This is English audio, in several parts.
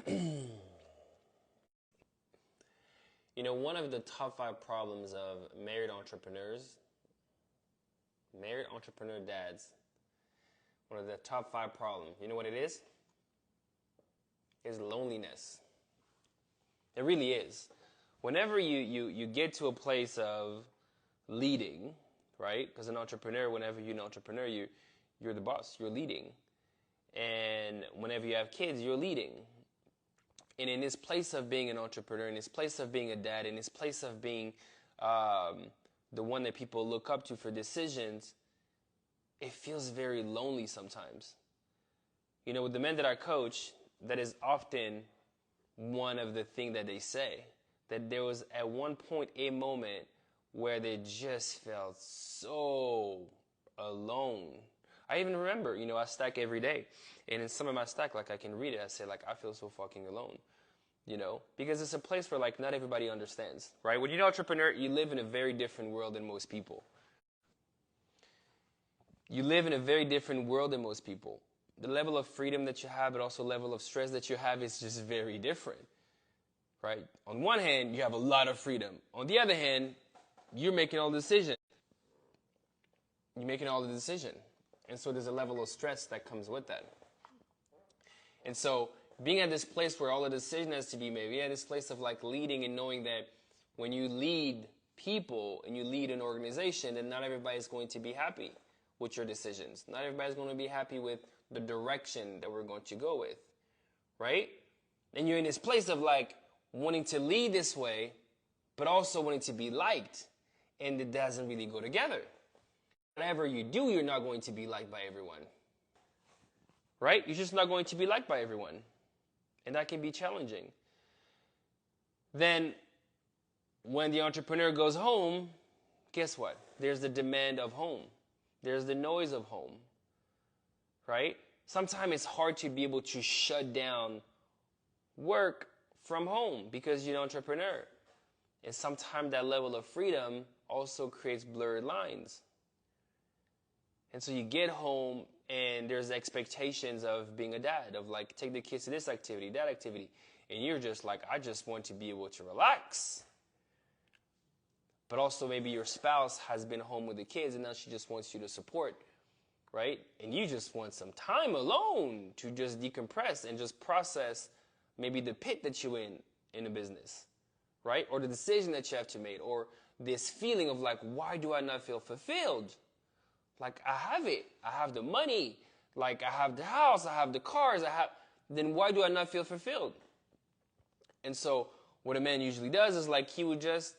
You know, one of the top five problems of married entrepreneur dads, one of the top five problems, you know what it is? Is loneliness. It really is. Whenever you get to a place of leading, right? Because an entrepreneur, whenever you're an entrepreneur, you're the boss, you're leading. And whenever you have kids, you're leading. And in this place of being an entrepreneur, in this place of being a dad, in this place of being the one that people look up to for decisions, it feels very lonely sometimes. You know, with the men that I coach, that is often one of the things that they say. That there was at one point a moment where they just felt so alone. I even remember, you know, I stack every day. And in some of my stack, like I can read it, I say like, I feel so fucking alone. You know, because it's a place where like not everybody understands, right? When you're an entrepreneur, you live in a very different world than most people. You live in a very different world than most people. The level of freedom that you have, but also level of stress that you have is just very different, right? On one hand, you have a lot of freedom. On the other hand, you're making all the decisions. You're making all the decision. And so there's a level of stress that comes with that. And so being at this place where all the decision has to be made, being at this place of like leading and knowing that when you lead people and you lead an organization, then not everybody's going to be happy with your decisions. Not everybody's going to be happy with the direction that we're going to go with, right? And you're in this place of like wanting to lead this way, but also wanting to be liked. And it doesn't really go together. Whatever you do, you're not going to be liked by everyone. Right? You're just not going to be liked by everyone. And that can be challenging. Then, when the entrepreneur goes home, guess what? There's the demand of home. There's the noise of home. Right? Sometimes it's hard to be able to shut down work from home because you're an entrepreneur. And sometimes that level of freedom also creates blurred lines. And so you get home and there's expectations of being a dad, of like, take the kids to this activity, that activity. And you're just like, I just want to be able to relax. But also maybe your spouse has been home with the kids and now she just wants you to support, right? And you just want some time alone to just decompress and just process maybe the pit that you're in a business, right? Or the decision that you have to make, or this feeling of like, why do I not feel fulfilled? Like, I have it. I have the money. Like, I have the house. I have the cars. Then why do I not feel fulfilled? And so what a man usually does is like he would just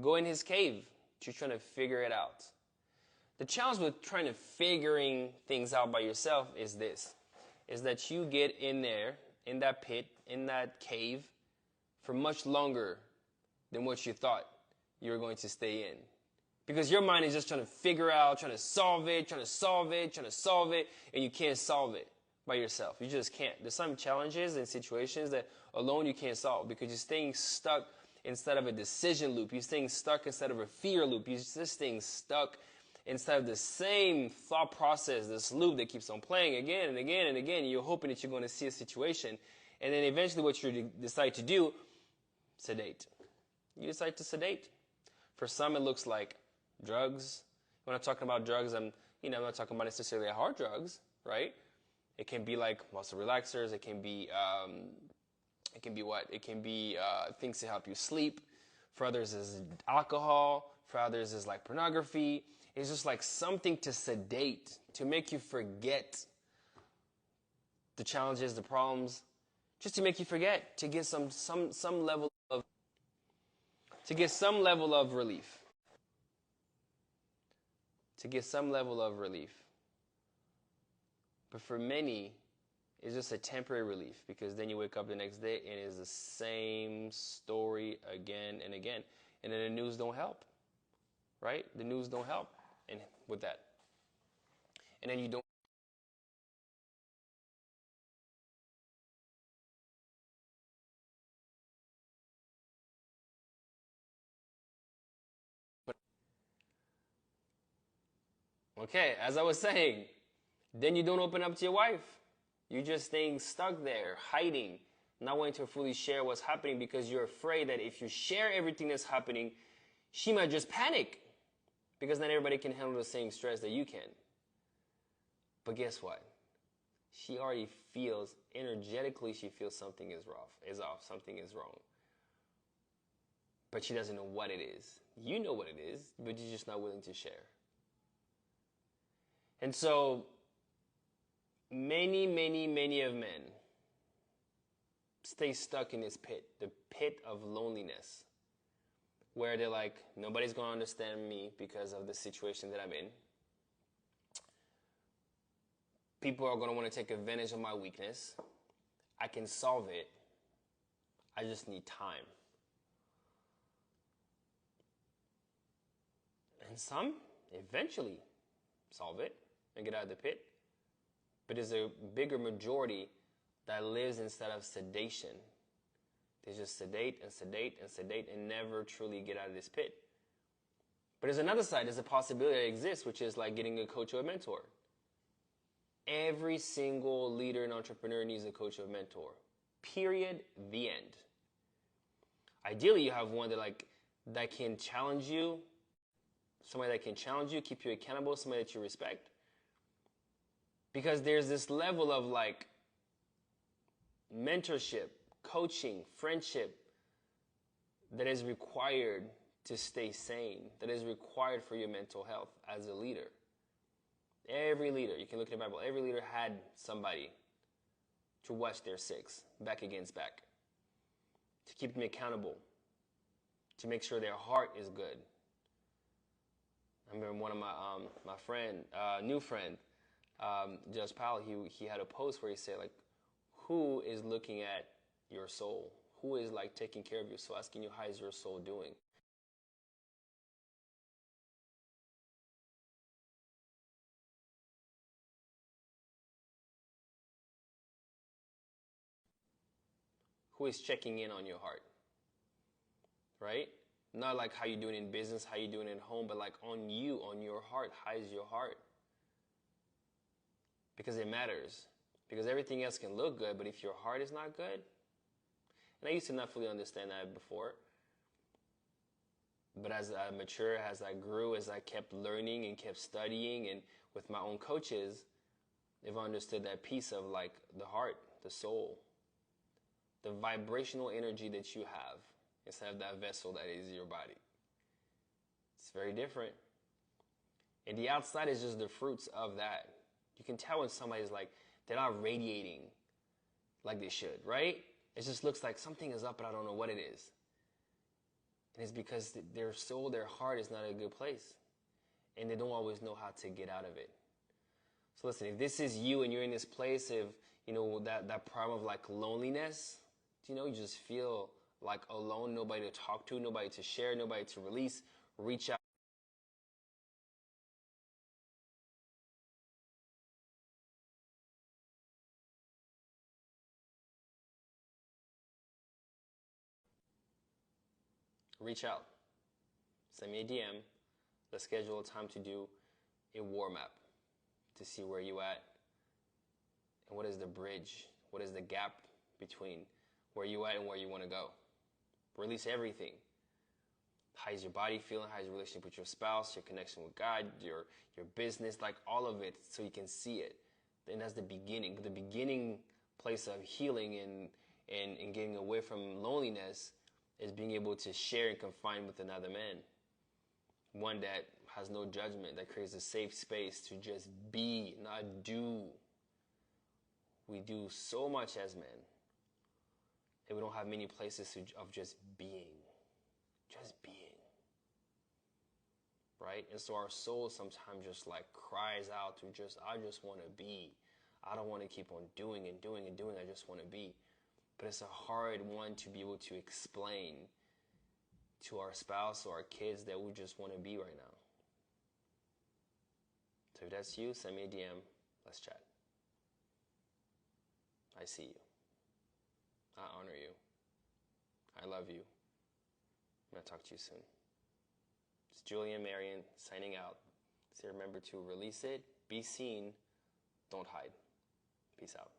go in his cave to trying to figure it out. The challenge with trying to figuring things out by yourself is this, is that you get in there, in that pit, in that cave for much longer than what you thought you're going to stay in. Because your mind is just trying to figure out, trying to solve it, and you can't solve it by yourself. You just can't. There's some challenges and situations that alone you can't solve because you're staying stuck instead of a decision loop. You're staying stuck instead of a fear loop. You're just staying stuck instead of the same thought process, this loop that keeps on playing again and again and again. You're hoping that you're going to see a situation, and then eventually what you decide to do, sedate. You decide to sedate. For some, it looks like drugs. When I'm talking about drugs, I'm not talking about necessarily hard drugs, right? It can be like muscle relaxers. It can be what? It can be things to help you sleep. For others, is alcohol. For others, is like pornography. It's just like something to sedate, to make you forget the challenges, the problems, just to make you forget, to get some level of relief. To get some level of relief. But for many, it's just a temporary relief because then you wake up the next day and it's the same story again and again. And then the news don't help, right? The news don't help with that. And then you don't. Okay, as I was saying, then you don't open up to your wife. You're just staying stuck there, hiding, not wanting to fully share what's happening because you're afraid that if you share everything that's happening, she might just panic because not everybody can handle the same stress that you can. But guess what? She already feels, energetically, she feels something is off, something is wrong. But she doesn't know what it is. You know what it is, but you're just not willing to share. And so, many of men stay stuck in this pit, the pit of loneliness, where they're like, nobody's going to understand me because of the situation that I'm in. People are going to want to take advantage of my weakness. I can solve it. I just need time. And some eventually solve it and get out of the pit. But there's a bigger majority that lives instead of sedation. They just sedate and never truly get out of this pit. But there's another side. There's a possibility that exists, which is like getting a coach or a mentor. Every single leader and entrepreneur needs a coach or a mentor. Period. The end. Ideally, you have one that can challenge you, somebody that can challenge you, keep you accountable, somebody that you respect. Because there's this level of like mentorship, coaching, friendship that is required to stay sane, that is required for your mental health as a leader. Every leader, you can look in the Bible, every leader had somebody to watch their six, back against back, to keep them accountable, to make sure their heart is good. I remember one of my friend, new friend, Judge Powell, he had a post where he said, like, who is looking at your soul? Who is like taking care of your soul, asking you, how is your soul doing? Who is checking in on your heart? Right? Not like how you doing in business, how you doing at home, but like on you, on your heart. How is your heart? Because it matters. Because everything else can look good, but if your heart is not good, and I used to not fully understand that before, but as I matured, as I grew, as I kept learning and kept studying, and with my own coaches, they've understood that piece of like the heart, the soul, the vibrational energy that you have instead of that vessel that is your body. It's very different. And the outside is just the fruits of that. You can tell when somebody's like, they're not radiating like they should, right? It just looks like something is up, but I don't know what it is. And it's because their soul, their heart is not in a good place. And they don't always know how to get out of it. So listen, if this is you and you're in this place of, that problem of like loneliness, you just feel like alone, nobody to talk to, nobody to share, nobody to release, reach out. Reach out. Send me a DM. Let's schedule a time to do a war map to see where you at and what is the bridge, what is the gap between where you at and where you want to go. Release everything. How is your body feeling? How is your relationship with your spouse, your connection with God, your business, like all of it, so you can see it. And that's the beginning place of healing and getting away from loneliness is being able to share and confide with another man. One that has no judgment, that creates a safe space to just be, not do. We do so much as men, and we don't have many places of just being. Just being. Right? And so our soul sometimes just like cries out to I just want to be. I don't want to keep on doing and doing and doing. I just want to be. But it's a hard one to be able to explain to our spouse or our kids that we just want to be right now. So if that's you, send me a DM. Let's chat. I see you. I honor you. I love you. I'm going to talk to you soon. It's Julian Marion signing out. So remember to release it, be seen, don't hide. Peace out.